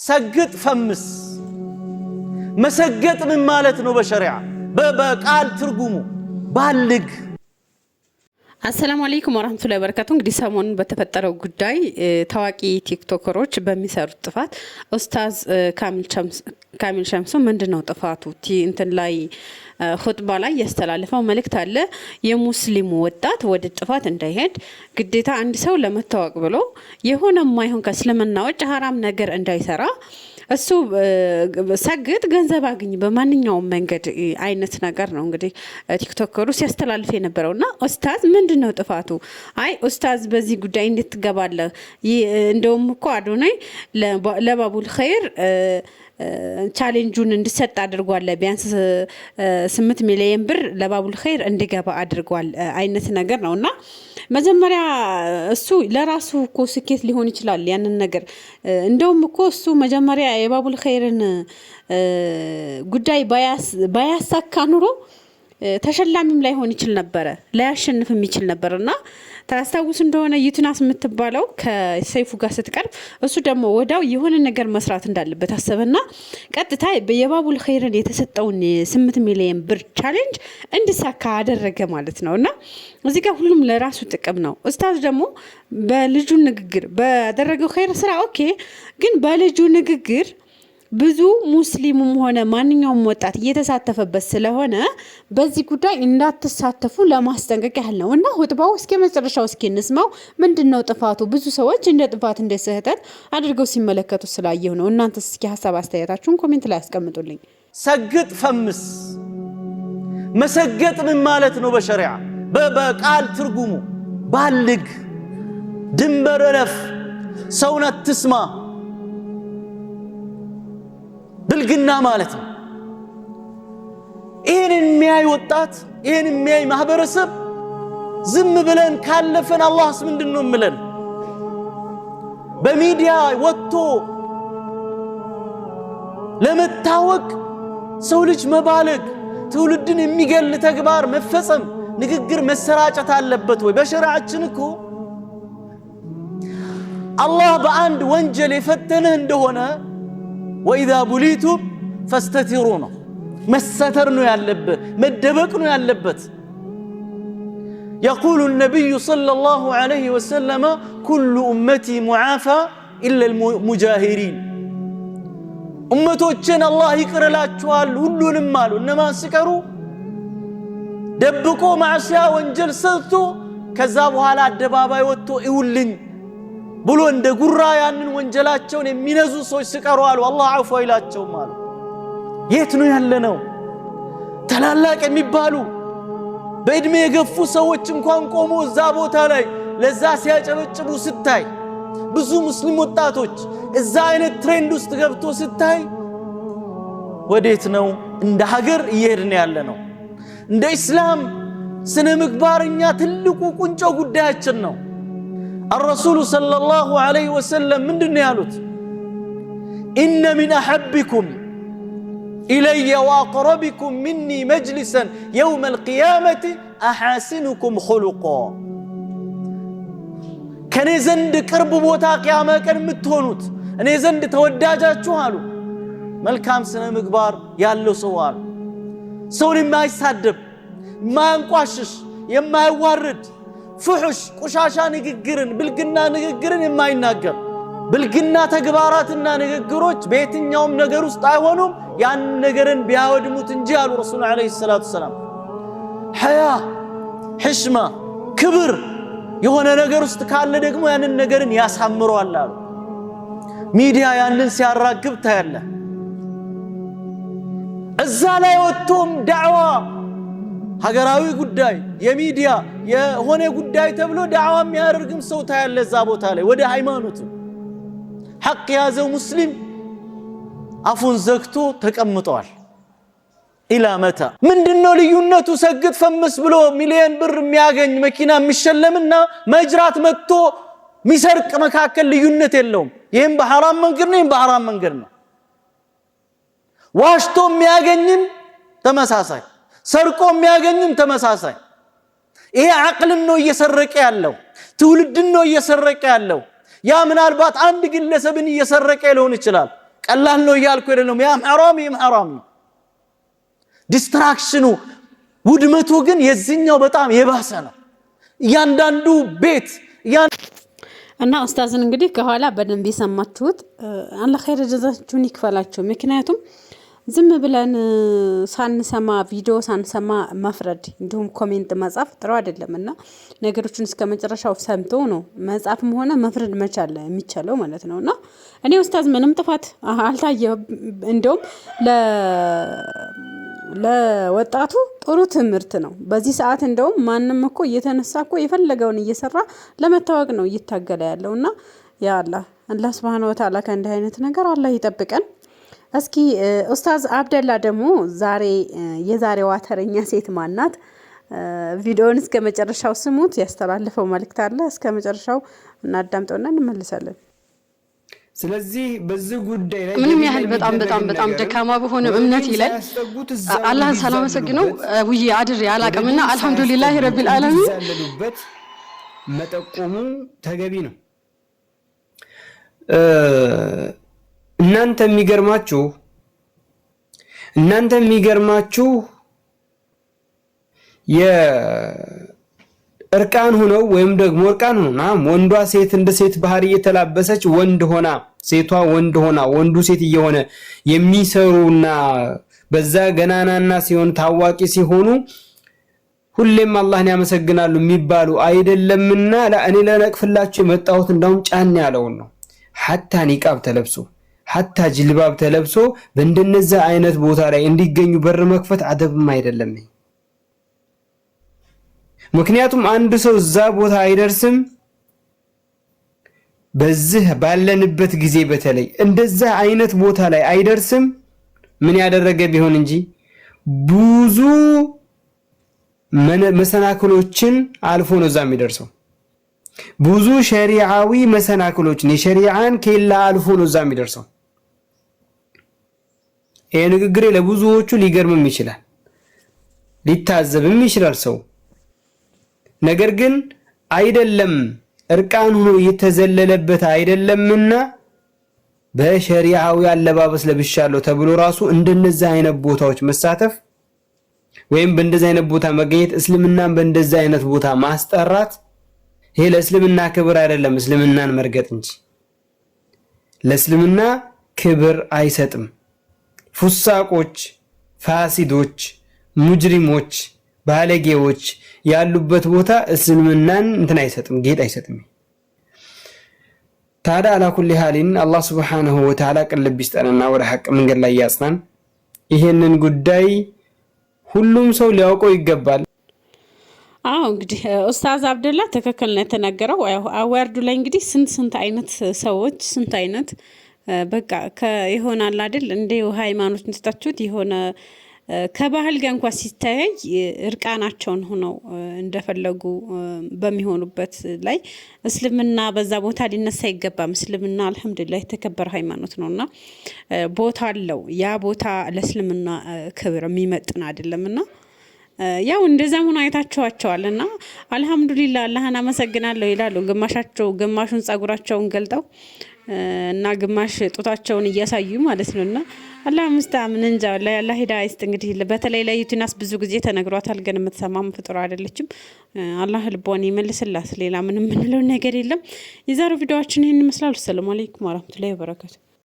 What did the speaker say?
ሰግጥ ፈምስ መሰገጥ ምን ማለት ነው? በሸሪዓ በቃል ትርጉሙ ባልግ። አሰላሙ አለይኩም ወራህመቱላሂ ወበረካቱ። እንግዲህ ሰሞኑን በተፈጠረው ጉዳይ ታዋቂ ቲክቶከሮች በሚሰሩት ጥፋት ኡስታዝ ካሚል ሸምሱ ምንድነው ጥፋቱ? እንትን ላይ ኹጥባ ላይ ያስተላለፈው መልእክት አለ። የሙስሊሙ ወጣት ወደ ጥፋት እንዳይሄድ ግዴታ አንድ ሰው ለመታወቅ ብሎ የሆነ ማይሆን ከእስልምና ውጭ ሐራም ነገር እንዳይሰራ እሱ ሰግጥ ገንዘብ አግኝ በማንኛውም መንገድ አይነት ነገር ነው እንግዲህ ቲክቶከሩ ሲያስተላልፍ የነበረውና ኡስታዝ ምንድነው ጥፋቱ? አይ ኡስታዝ በዚህ ጉዳይ እንዴት ትገባለህ? እንደውም እኮ አዶናይ ለባቡል ኸይር ቻሌንጁን እንዲሰጥ አድርጓል። ቢያንስ 8 ሚሊዮን ብር ለባቡል ኸይር እንዲገባ አድርጓል አይነት ነገር ነውና መጀመሪያ እሱ ለራሱ እኮ ስኬት ሊሆን ይችላል ያንን ነገር እንደውም እኮ እሱ መጀመሪያ የባቡል ኸይርን ጉዳይ ባያሳካ ኑሮ ተሸላሚም ላይሆን ይችል ነበር፣ ላያሸንፍም ይችል ነበርና ታስታውስ እንደሆነ ዩቲናስ የምትባለው ከሰይፉ ጋር ስትቀርብ እሱ ደግሞ ወዳው የሆነ ነገር መስራት እንዳለበት አሰበና ቀጥታ የባቡል ኸይርን የተሰጠውን 8 ሚሊዮን ብር ቻሌንጅ እንዲሳካ አደረገ ማለት ነውና እዚህ ጋር ሁሉም ለራሱ ጥቅም ነው። ኡስታዝ ደግሞ በልጁ ንግግር ባደረገው ኸይር ስራ ኦኬ፣ ግን በልጁ ንግግር ብዙ ሙስሊሙም ሆነ ማንኛውም ወጣት እየተሳተፈበት ስለሆነ በዚህ ጉዳይ እንዳትሳተፉ ለማስጠንቀቅ ያህል ነው እና ኹጥባው እስከ መጨረሻው እስኪ እንስማው። ምንድነው ጥፋቱ? ብዙ ሰዎች እንደ ጥፋት እንደ ስህተት አድርገው ሲመለከቱ ስላየሁ ነው። እናንተስ እስኪ ሐሳብ አስተያየታችሁን ኮሜንት ላይ አስቀምጡልኝ። ሰግጥ ፈምስ መሰገጥ ምን ማለት ነው? በሸሪዓ በቃል ትርጉሙ ባልግ፣ ድንበር እለፍ፣ ሰውን አትስማ ብልግና ማለት ነው። ይህን የሚያይ ወጣት ይህን የሚያይ ማህበረሰብ ዝም ብለን ካለፈን አላህስ ምንድነው ምለን? በሚዲያ ወጥቶ ለመታወቅ ሰው ልጅ መባለግ፣ ትውልድን የሚገል ተግባር መፈጸም፣ ንግግር መሰራጨት አለበት ወይ? በሸሪዓችን እኮ አላህ በአንድ ወንጀል የፈተነህ እንደሆነ ወኢዛ ቡሊቱም ፈስተቲሩ ነው፣ መሰተር ነው ያለበት፣ መደበቅ ነው ያለበት። የቁሉ ነቢዩ ሰለላሁ ዐለይሂ ወሰለም ኩሉ ኡመቲ ሙዓፋ ኢላ ልሙጃሂሪን፣ እመቶችን አላህ ይቅርላችኋል ሁሉንም አሉ። እነማን ሲቀሩ? ደብቆ ማዕሲያ ወንጀል ሰርቶ ከዛ በኋላ አደባባይ ወጥቶ ይውልኝ ብሎ እንደ ጉራ ያንን ወንጀላቸውን የሚነዙ ሰዎች ሲቀሩ አሉ አላህ አፉ ይላቸውም አሉ። የት ነው ያለነው? ታላላቅ የሚባሉ በእድሜ የገፉ ሰዎች እንኳን ቆሞ እዛ ቦታ ላይ ለዛ ሲያጨበጭቡ ስታይ፣ ብዙ ሙስሊም ወጣቶች እዛ አይነት ትሬንድ ውስጥ ገብቶ ስታይ ወዴት ነው እንደ ሀገር እየሄድን ያለነው? እንደ ኢስላም ስነ ምግባርኛ ትልቁ ቁንጮ ጉዳያችን ነው። الرسول صلى الله عليه وسلم من دنيالوت إن من أحبكم إلي وأقربكم مني مجلسا يوم القيامة أحاسنكم خلقا. كان يزند كرب بوتا قيامة كان متهونوت أنا يزند توداجات شوهالو ملكام سنة مقبار يالو سوال سوري ما يسادب ما ينقاشش يما يوارد ፍሑሽ ቆሻሻ ንግግርን ብልግና ንግግርን የማይናገር ብልግና ተግባራትና ንግግሮች በየትኛውም ነገር ውስጥ አይሆኑም ያን ነገርን ቢያወድሙት እንጂ አሉ ረሱል አለይሂ ሰላቱ ሰላም። ሐያ ሕሽማ ክብር የሆነ ነገር ውስጥ ካለ ደግሞ ያንን ነገርን ያሳምረዋል አሉ። ሚዲያ ያንን ሲያራግብ ታያለ። እዛ ላይ ወጥቶም ዳዕዋ ሀገራዊ ጉዳይ የሚዲያ የሆነ ጉዳይ ተብሎ ዳዕዋ የሚያደርግም ሰው ታያለ። እዛ ቦታ ላይ ወደ ሃይማኖቱ ሐቅ ያዘው ሙስሊም አፉን ዘግቶ ተቀምጧል። ኢላ መታ ምንድነው ልዩነቱ? ሰግጥ ፈምስ ብሎ ሚሊዮን ብር የሚያገኝ መኪና የሚሸለምና መጅራት መጥቶ ሚሰርቅ መካከል ልዩነት የለውም። ይሄም በሐራም መንገድ ነው፣ ይሄም በሐራም መንገድ ነው። ዋሽቶ የሚያገኝም ተመሳሳይ፣ ሰርቆ የሚያገኝም ተመሳሳይ። ይሄ አቅልን ነው እየሰረቀ ያለው፣ ትውልድን ነው እየሰረቀ ያለው። ያ ምናልባት አንድ ግለሰብን እየሰረቀ ሊሆን ይችላል፣ ቀላል ነው እያልኩ አይደለም ያም ሐራም ነው ዲስትራክሽኑ ውድመቱ ግን የዚህኛው በጣም የባሰ ነው እያንዳንዱ ቤት እና ኡስታዝን እንግዲህ ከኋላ በደንብ የሰማችሁት አላህ ኸይር ጀዛችሁን ይክፈላችሁ ምክንያቱም ዝም ብለን ሳንሰማ ቪዲዮ ሳንሰማ መፍረድ እንዲሁም ኮሜንት መጻፍ ጥሩ አይደለምና ነገሮችን እስከ መጨረሻው ሰምቶ ነው መጻፍም ሆነ መፍረድ መቻል የሚቻለው ማለት ነውና እኔ ኡስታዝ ምንም ጥፋት አልታየም እንደውም ለወጣቱ ጥሩ ትምህርት ነው በዚህ ሰዓት እንደውም ማንንም እኮ እየተነሳ እኮ የፈለገውን እየሰራ ለመታወቅ ነው እየታገለ ያለውና ያ አላህ Subhanahu Wa Ta'ala ከእንዲህ አይነት ነገር አላህ ይጠብቀን እስኪ ኡስታዝ አብደላ ደግሞ ዛሬ የዛሬዋ ተረኛ ሴት ማናት ቪዲዮውን እስከ መጨረሻው ስሙት ያስተላልፈው መልእክት አለ እስከ መጨረሻው እናዳምጠውና እንመለሳለን ስለዚህ በዚህ ጉዳይ ላይ ምንም ያህል በጣም ደካማ በሆነ እምነት ይላል አላህ ሰላም ሰግነው ውይ አድር ያላቀምና አልহামዱሊላሂ ረቢል ዓለሚን ያለሉበት መጠቆሙ ተገቢ ነው እናንተ የሚገርማችሁ እርቃን ሆነው ወይም ደግሞ እርቃን ሆና ወንዷ ሴት እንደ ሴት ባህሪ የተላበሰች ወንድ ሆና ሴቷ ወንድ ሆና ወንዱ ሴት እየሆነ የሚሰሩና በዛ ገናናና ሲሆን ታዋቂ ሲሆኑ ሁሌም አላህን ያመሰግናሉ የሚባሉ አይደለምና ለእኔ ለነቅፍላችሁ የመጣሁት እንደውም ጫን ያለው ነው حتى ኒቃብ ተለብሶ حتى ጅልባብ ተለብሶ በእንደነዛ አይነት ቦታ ላይ እንዲገኙ በር መክፈት አደብም አይደለም ምክንያቱም አንድ ሰው እዛ ቦታ አይደርስም በዚህ ባለንበት ጊዜ በተለይ እንደዛ አይነት ቦታ ላይ አይደርስም ምን ያደረገ ቢሆን እንጂ ብዙ መሰናክሎችን አልፎ ነው እዛ የሚደርሰው ብዙ ሸሪዓዊ መሰናክሎችን የሸሪዓን ኬላ አልፎ ነው እዛ የሚደርሰው ይሄ ንግግር ለብዙዎቹ ሊገርምም ይችላል ሊታዘብም ይችላል ሰው ነገር ግን አይደለም እርቃን ሆኖ የተዘለለበት አይደለምና በሸሪዓዊ አለባበስ ለብሻለሁ ተብሎ ራሱ እንደነዛ አይነት ቦታዎች መሳተፍ ወይም በእንደዛ አይነት ቦታ መገኘት እስልምናን በእንደዛ አይነት ቦታ ማስጠራት ይሄ ለእስልምና ክብር አይደለም እስልምናን መርገጥ እንጂ ለእስልምና ክብር አይሰጥም ፉሳቆች ፋሲዶች ሙጅሪሞች ባለጌዎች ያሉበት ቦታ እስልምናን እንትን አይሰጥም ጌጥ አይሰጥም ታዲያ على كل حال الله سبحانه وتعالى ቀልብ ይስጠንና ወደ ሐቅ መንገድ ላይ ያጽናን ይሄንን ጉዳይ ሁሉም ሰው ሊያውቀው ይገባል እንግዲህ ኡስታዝ አብደላ ተከከል ነው የተናገረው አዋርዱ ላይ እንግዲህ ስንት አይነት ሰዎች ስንት አይነት በቃ ይሆናል አይደል እንደ ሃይማኖት እንተታችሁት ይሆነ ከባህል ጋር እንኳን ሲታይ እርቃናቸውን ሆነው እንደፈለጉ በሚሆኑበት ላይ እስልምና በዛ ቦታ ሊነሳ ይገባም እስልምና አልহামዱሊላህ የተከበረ ሃይማኖት ነውና ቦታ አለው ያ ቦታ ለእስልምና ክብር የሚመጥን አይደለምና ያው እንደዛም ሆነ አይታቸዋልና አልহামዱሊላህ አላህን አመሰግናለሁ ይላሉ ግማሹን ጸጉራቸውን ገልጠው እና ግማሽ ጡታቸውን እያሳዩ ማለት ነውና አላህ ሙስተዓምን እንጃ አላህ ሂዳያ ይስጥ እንግዲህ በተለይ ለዩቲናስ ብዙ ጊዜ ተነግሯታል ግን የምትሰማም ፍጡር አይደለችም አላህ ልቦን ይመልስላት ሌላ ምንም ምንለው ነገር የለም የዛሬው ቪዲዮአችን ይሄን ይመስላል ሰላም አለይኩም ወራህመቱላሂ ወበረካቱ